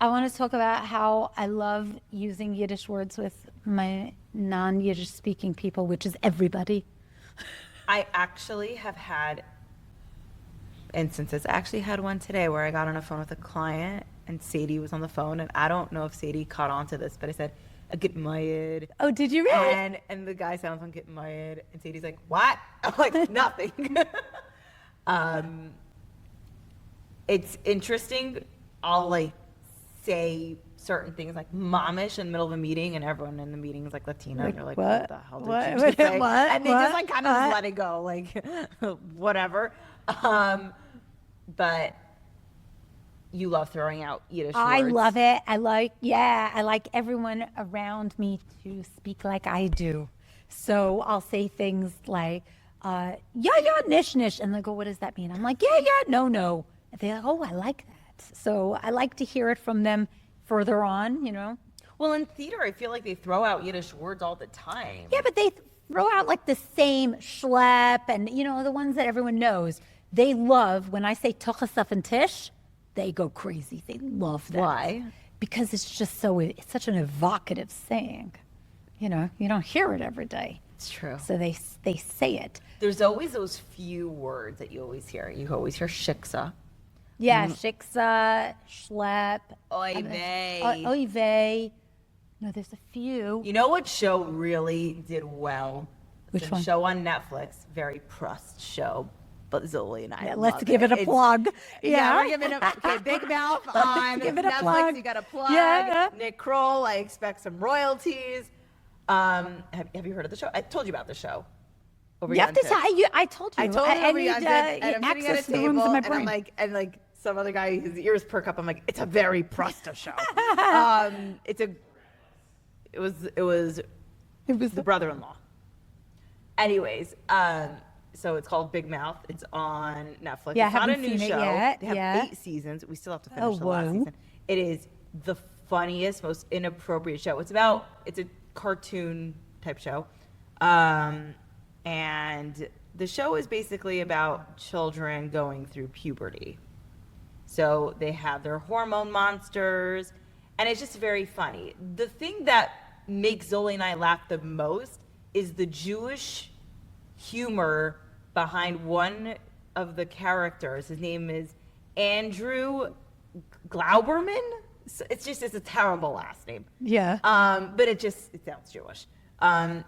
I want to talk about how I love using Yiddish words with my non-Yiddish speaking people, which is everybody. I actually have had instances. I actually had one today where I got on a phone with a client and Sadie was on the phone, and I don't know if Sadie caught on to this, but I said, I get mired. Oh, did you really? And the guy sounds like getting mired, and Sadie's like, what? I'm like, nothing. It's interesting. I'll like say certain things like momish in the middle of a meeting, and everyone in the meeting is like Latina, and they're like, what the hell did you just say? And they just like kind of just let it go, like whatever. But you love throwing out Yiddish words. I love it. I like everyone around me to speak like I do. So I'll say things like, yeah, nish, nish. And they go, what does that mean? I'm like, yeah, no. And they're like, oh, I like that. So I like to hear it from them further on, you know. Well, in theater, I feel like they throw out Yiddish words all the time. Yeah, but they throw out like the same schlep and, you know, the ones that everyone knows. They love, when I say tochis and tish, they go crazy. They love that. Why? Because it's just it's such an evocative saying. You know, you don't hear it every day. It's true. So they say it. There's always those few words that you always hear. You always hear shiksa. Yeah, shiksa, schlep. Oy vey. Oy vey. No, there's a few. You know what show really did well? Which It's one? a show on Netflix, very Proust show. But Zoe and I Yeah, love let's give it a plug. Yeah, we're giving it okay, Big Mouth on give it a Netflix. plug. You got a plug. Yeah. Nick Kroll, I expect some royalties. Have you heard of the show? I told you about the show. You have to tell. I told you. I told you I over need and I'm sitting at a access to the rooms table, in my and I'm brain. like some other guy, his ears perk up. I'm like, it's a very Prosta show. It was the brother-in-law. Anyways, so it's called Big Mouth. It's on Netflix. Yeah, it's not a haven't new seen it show. yet. They have Yeah. 8 seasons. We still have to finish the last whoa. season. It is the funniest, most inappropriate show. It's a cartoon type show. And the show is basically about children going through puberty. So they have their hormone monsters, and it's just very funny. The thing that makes Zoe and I laugh the most is the Jewish humor behind one of the characters. His name is Andrew Glauberman. So it's a terrible last name. Yeah. But it sounds Jewish. And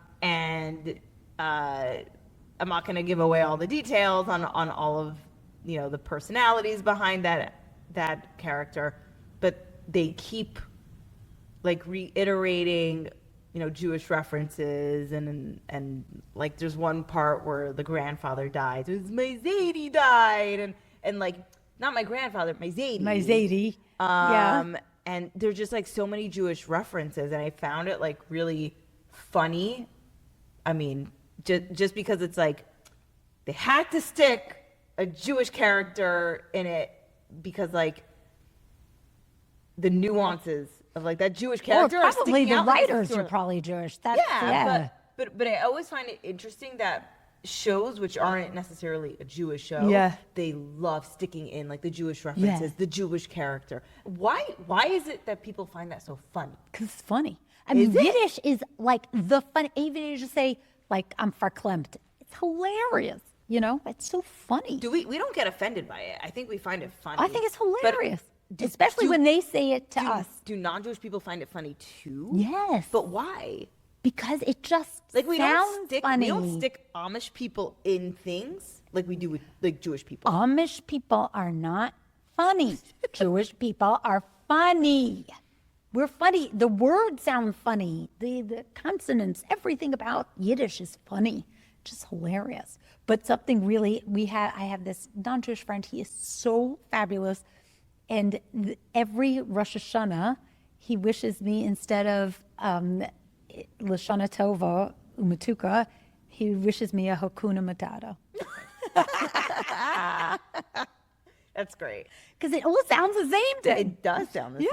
I'm not going to give away all the details on all of, you know, the personalities behind that character, but they keep like reiterating, you know, Jewish references and like there's one part where the grandfather dies. It was my Zadie died and like not my grandfather, my Zadie. My Zadie. Yeah. And there's just like so many Jewish references, and I found it like really funny. I mean, just because it's like they had to stick a Jewish character in it because like the nuances of like that Jewish character. Or are probably sticking the out like writers sort are of- probably Jewish. But I always find it interesting that shows which aren't necessarily a Jewish show, they love sticking in like the Jewish references, the Jewish character. Why is it that people find that so funny? Because it's funny. I mean, Yiddish is like the fun. Even if you just say like I'm verklempt, it's hilarious. You know, it's so funny. We don't get offended by it. I think we find it funny. I think it's hilarious, But especially when they say it to us. Do non-Jewish people find it funny too? Yes. But why? Because it just Like we sounds funny. We don't stick Amish people in things like we do with like Jewish people. Amish people are not funny. Jewish people are funny. We're funny. The words sound funny. The consonants, everything about Yiddish is funny. Just hilarious. But something really, I have this non-Jewish friend. He is so fabulous. And every Rosh Hashanah, he wishes me, instead of Lashana Tova Umatuka, he wishes me a Hakuna Matata. That's great. Because it all sounds the same. It does sound the same.